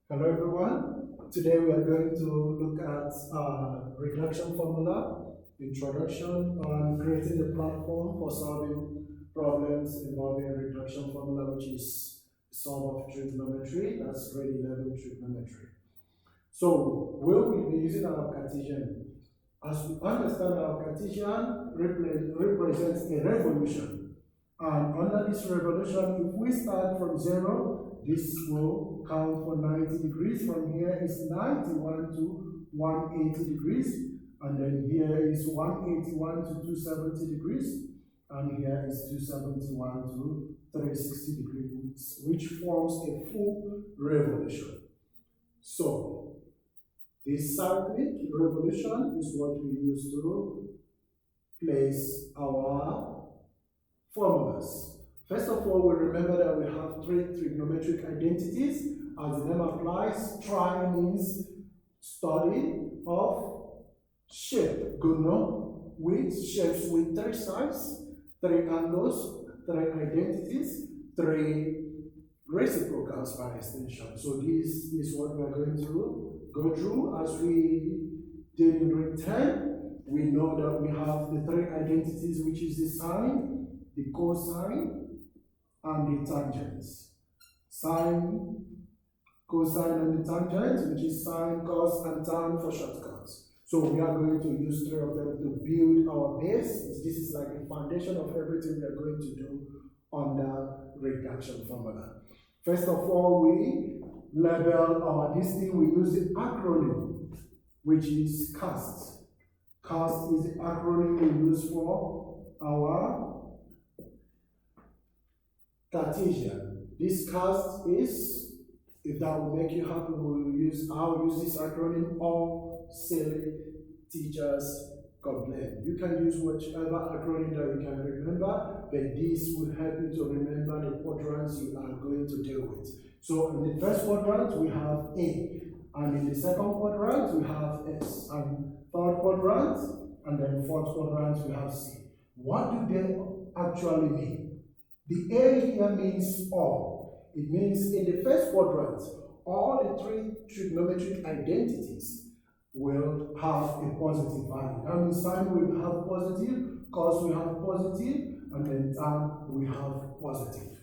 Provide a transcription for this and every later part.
Hello everyone. Today we are going to look at reduction formula, introduction, and creating a platform for solving problems involving reduction formula, which is solve of trigonometry. That's grade 11 trigonometry. So we'll be using our Cartesian. As we understand, our Cartesian represents a revolution. And under this revolution, if we start from 0, this will count for 90 degrees. From here is 91 to 180 degrees. And then here is 181 to 270 degrees. And here is 271 to 360 degrees, which forms a full revolution. So, this cyclic revolution is what we use to place our formulas. First of all, we remember that we have three trigonometric identities. As the name applies, tri means study of shape. Gono, with shapes with three sides, three angles, three identities, three reciprocals by extension. So this is what we are going to go through. As we did in grade 10, we know that we have the three identities, which is the sine, the cosine, and the tangents. Sine, cosine, and the tangent, which is sine, cos, and tan for shortcuts. So we are going to use three of them to build our base. This is like the foundation of everything we are going to do on the reduction formula. First of all, we label our this thing. We use the acronym, which is CAST. CAST is the acronym we use for our Cartesian. This CAST is, if that will make you happy, I'll use this acronym. All silly teachers complain. You can use whichever acronym that you can remember, but this will help you to remember the quadrants you are going to deal with. So in the first quadrant we have A, and in the second quadrant we have S, and third quadrant, and then fourth quadrant we have C. What do they actually mean? The A here means all. It means in the first quadrant, all the three trigonometric identities will have a positive value. That means sine will have positive, cos will have positive, and then tan will have positive.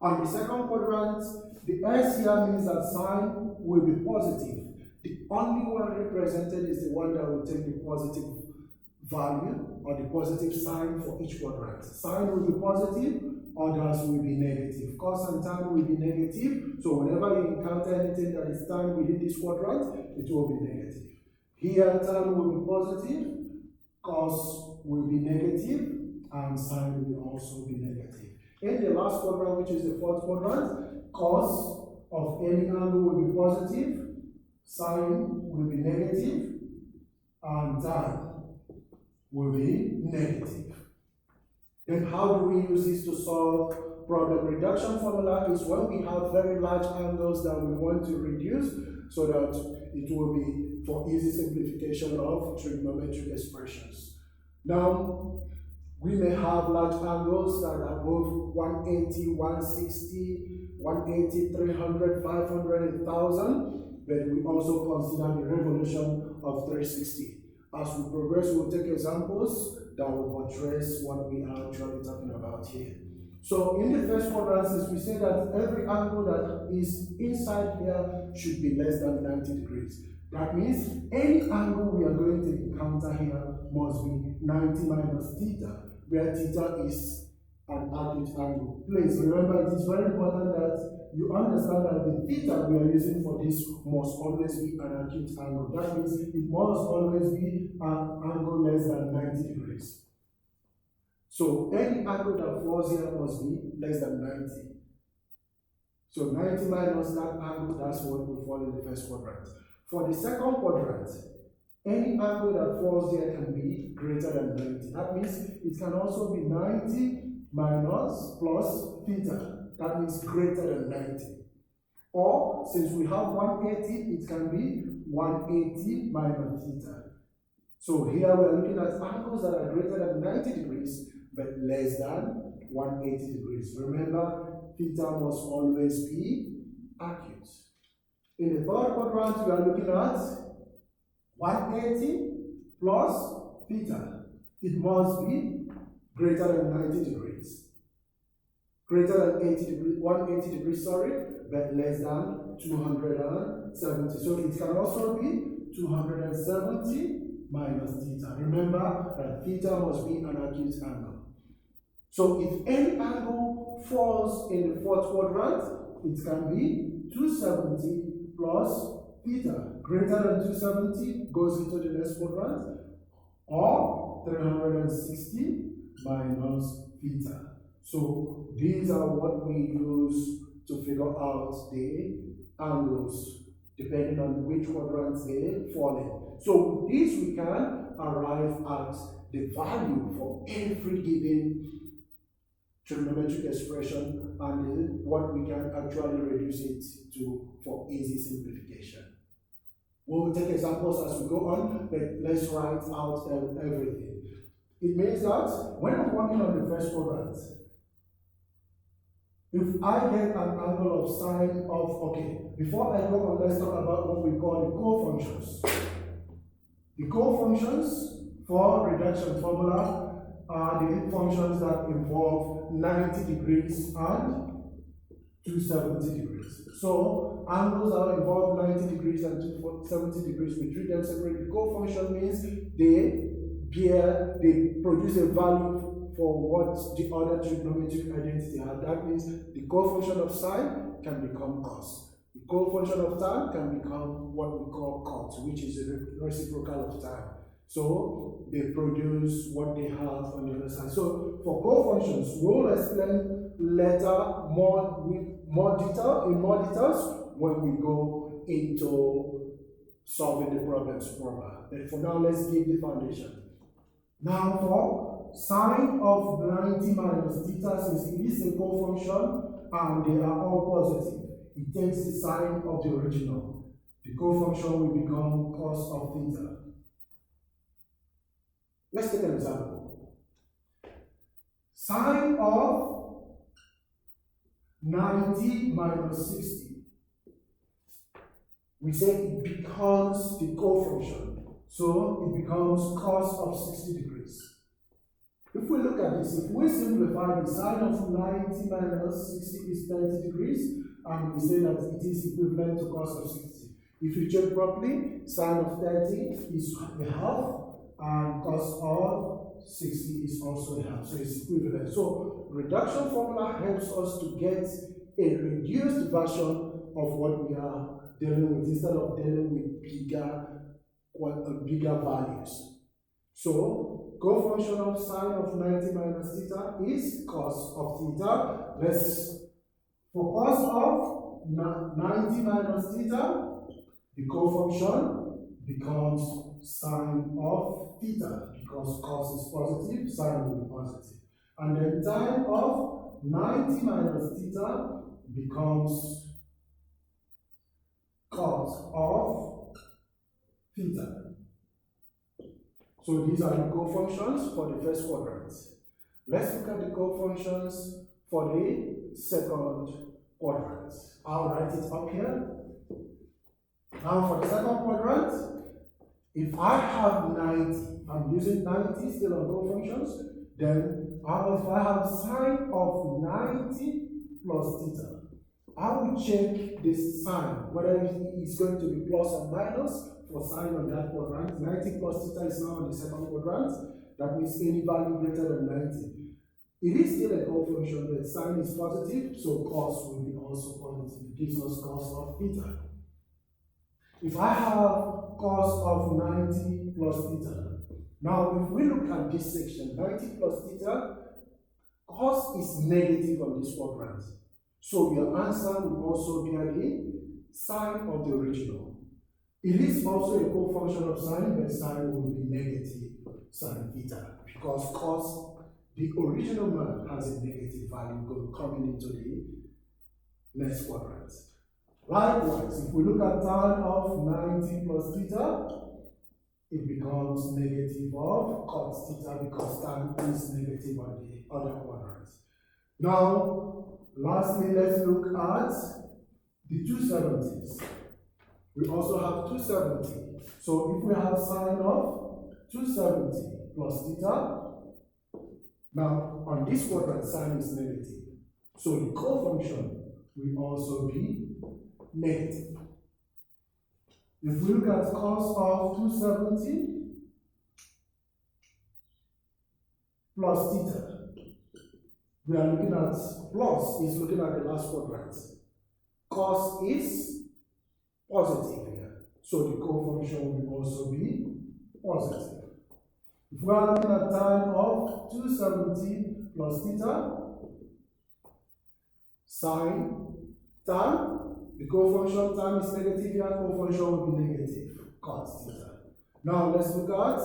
On the second quadrant, the S here means that sine will be positive. The only one represented is the one that will take the positive value or the positive sign for each quadrant. Sine will be positive, others will be negative. Cos and tan will be negative, so whenever you encounter anything that is tan within this quadrant, it will be negative. Here, tan will be positive, cos will be negative, and sine will also be negative. In the last quadrant, which is the fourth quadrant, cos of any angle will be positive, sine will be negative, and tan will be negative. Then how do we use this to solve problem? Reduction formula is when we have very large angles that we want to reduce so that it will be for easy simplification of trigonometric expressions. Now, we may have large angles that are above 180, 160, 180, 300, 500, 1000, but we also consider the revolution of 360. As we progress, we'll take examples that will portray what we are actually talking about here. So in the first quadrant, we say that every angle that is inside here should be less than 90 degrees. That means any angle we are going to encounter here must be 90 minus theta, where theta is an acute angle. Please remember, it is very important that you understand that the theta we are using for this must always be an acute angle. That means it must always be an angle less than 90 degrees. So any angle that falls here must be less than 90. So 90 minus that angle, that's what will fall in the first quadrant. For the second quadrant, any angle that falls there can be greater than 90. That means it can also be 90 minus plus theta. That means greater than 90. Or, since we have 180, it can be 180 minus theta. So here we are looking at angles that are greater than 90 degrees, but less than 180 degrees. Remember, theta must always be acute. In the third quadrant, we are looking at 180 plus theta. It must be greater than 90 degrees. Greater than 80 degrees, 180 degrees, sorry, but less than 270. So it can also be 270 minus theta. Remember that theta must be an acute angle. So if any angle falls in the fourth quadrant, it can be 270 plus theta. Greater than 270 goes into the next quadrant, or 360 minus theta. So these are what we use to figure out the angles depending on which quadrants they fall in. So with this we can arrive at the value for every given trigonometric expression and what we can actually reduce it to for easy simplification. We'll take examples as we go on, but let's write out everything. It means that when I'm working on the first quadrant, if I get an angle of sine of, okay, before I go on, let's talk about what we call the cofunctions. The cofunctions for reduction formula are the functions that involve 90 degrees and 270 degrees. So angles that involve 90 degrees and 270 degrees, we treat them separately. The cofunction means they produce a value for what the other trigonometric identity has. That means the cofunction of sine can become cos. The cofunction of tan can become what we call cot, which is a reciprocal of tan. So they produce what they have on the other side. So for cofunctions, we'll explain later in more details when we go into solving the problems proper. But for now, let's give the foundation. Now for sine of 90 minus theta, since it is a cofunction and they are all positive, it takes the sign of the original. The cofunction will become cos of theta. Let's take an example. Sine of 90 minus 60. We say it becomes the cofunction. So it becomes cos of 60 degrees. If we look at this, if we simplify, the sine of 90 minus 60 is 30 degrees, and we say that it is equivalent to cos of 60. If you check properly, sine of 30 is a half, and cos of 60 is also a half, so it's equivalent. So reduction formula helps us to get a reduced version of what we are dealing with instead of dealing with bigger values. So cofunction of sine of 90 minus theta is cos of theta. For cos of 90 minus theta, the cofunction becomes sine of theta because cos is positive, sine will be positive. And then tan of 90 minus theta becomes cos of theta. So these are the cofunctions for the first quadrant. Let's look at the cofunctions for the second quadrant. I'll write it up here. Now for the second quadrant, if I have 90, I'm using 90 still on cofunctions, then if I have sine of 90 plus theta, I will check this sign, whether it's going to be plus or minus for sine on that quadrant. 90 plus theta is now on the second quadrant. That means any value greater than 90. It is still a cofunction, but sine is positive, so cos will be also positive. It gives us cos of theta. If I have cos of 90 plus theta, now if we look at this section, 90 plus theta, cos is negative on this quadrant. So your answer will also be the sine of the original. It is also a cofunction of sine, but sine will be negative sine theta because cos, the original man, has a negative value coming into the next quadrant. Likewise, if we look at tan of 90 plus theta, it becomes negative of cos theta because tan is negative on the other quadrant. Now, lastly, let's look at the 270s. We also have 270. So if we have sine of 270 plus theta, now on this quadrant sine is negative. So the cofunction will also be negative. If we look at cos of 270 plus theta, we are looking at plus is looking at the last quadrant. Cos is positive here. So the cofunction will also be positive. If we are looking at tan of 270 plus theta, sine, tan, the cofunction tan is negative here, cofunction will be negative, cos theta. Now let's look at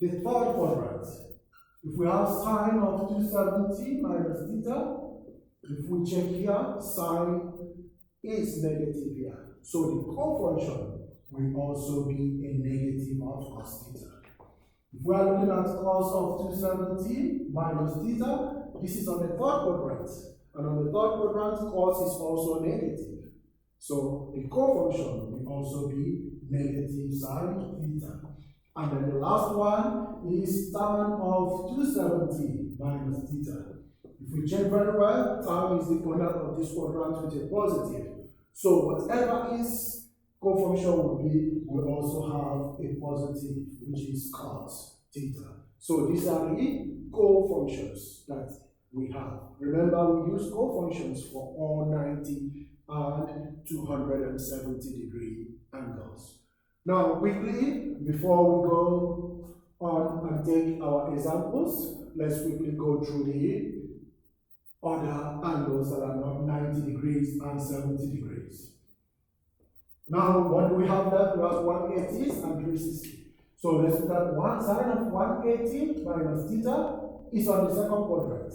the third quadrant. If we have sine of 270 minus theta, if we check here, sine is negative here. So the cofunction will also be a negative of cos theta. If we are looking at cos of 270 minus theta, this is on the third quadrant. And on the third quadrant, cos is also negative. So the cofunction will also be negative sine theta. And then the last one is tan of 270 minus theta. If we check very well, tan is the product of this quadrant with a positive. So whatever is cofunction will also have a positive, which is cos theta. So these are the cofunctions that we have. Remember, we use cofunctions for all 90 and 270 degree angles. Now, quickly, before we go on and take our examples, let's quickly go through the other angles that are not 90 degrees and 70 degrees. Now, what do we have left? We have 180 and 360. So let's look at one sine of 180 minus theta is on the second quadrant.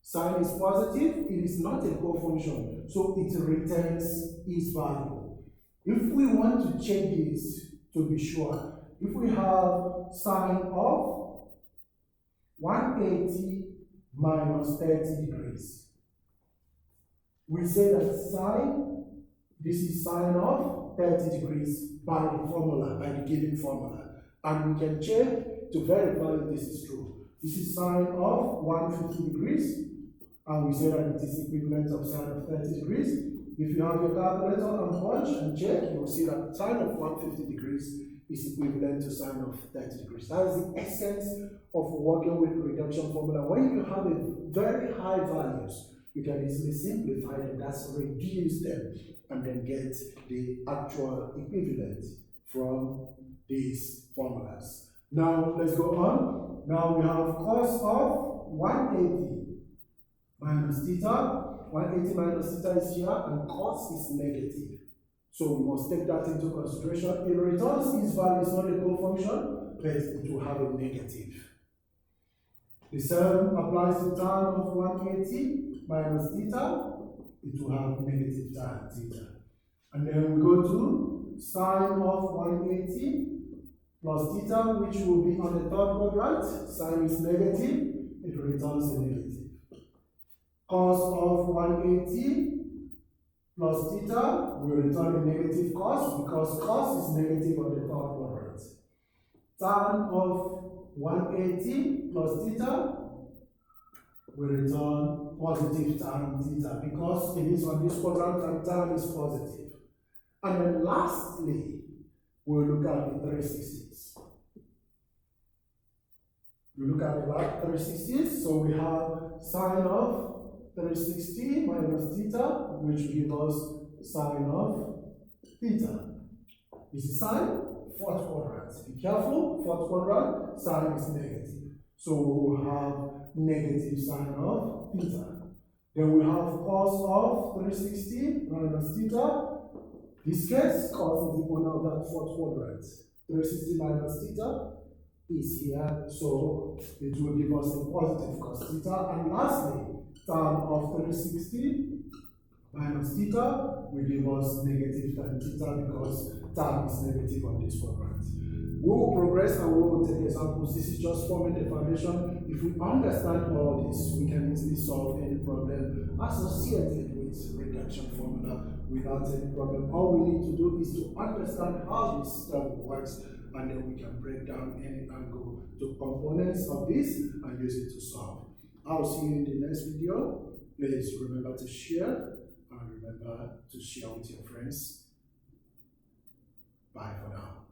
Sine is positive, it is not a cofunction, so it returns its value. If we want to check this to be sure, if we have sine of 180 minus 30 degrees, we say that sine, this is sine of 30 degrees by the formula, by the given formula. And we can check to verify if this is true. This is sine of 150 degrees, and we say that it is equivalent of sine of 30 degrees. If you have your calculator and punch and check, you will see that sine of 150 degrees is equivalent to sine of 30 degrees. That is the essence of working with reduction formula. When you have a very high values, you can easily simplify them, that's reduce them, and then get the actual equivalent from these formulas. Now let's go on. Now we have cos of 180 minus theta. 180 minus theta is here, and cos is negative. So we must take that into consideration. It returns its value, is not a cofunction, but it will have a negative. The same applies to tan of 180 minus theta. It will have negative tan theta. And then we go to sine of 180 plus theta, which will be on the third quadrant. Sine is negative, it returns a negative. Cos of 180 plus theta will return a negative cos, because cos is negative on the third quadrant. Tan of 180 plus theta will return positive tan theta, because it is on this quadrant and tan is positive. And then lastly, we'll look at the 360s. We look at the 360s, so we have sine of 360 minus theta, which will give us sine of theta. This is sine, fourth quadrant. Be careful, fourth quadrant, sine is negative. So we will have negative sine of theta. Then we have cos of 360 minus theta. This case, cos is equal to that fourth quadrant. 360 minus theta is here, so it will give us a positive cos theta. And lastly, tan of 360 minus theta will give us negative tan theta, because tan is negative on this quadrant. We will progress and we will take examples. This is just forming the foundation. if we understand all this, we can easily solve any problem associated with reduction formula without any problem. All we need to do is to understand how this stuff works, and then we can break down any angle to components of this and use it to solve. I'll see you in the next video. Please remember to share, and remember to share with your friends. Bye for now.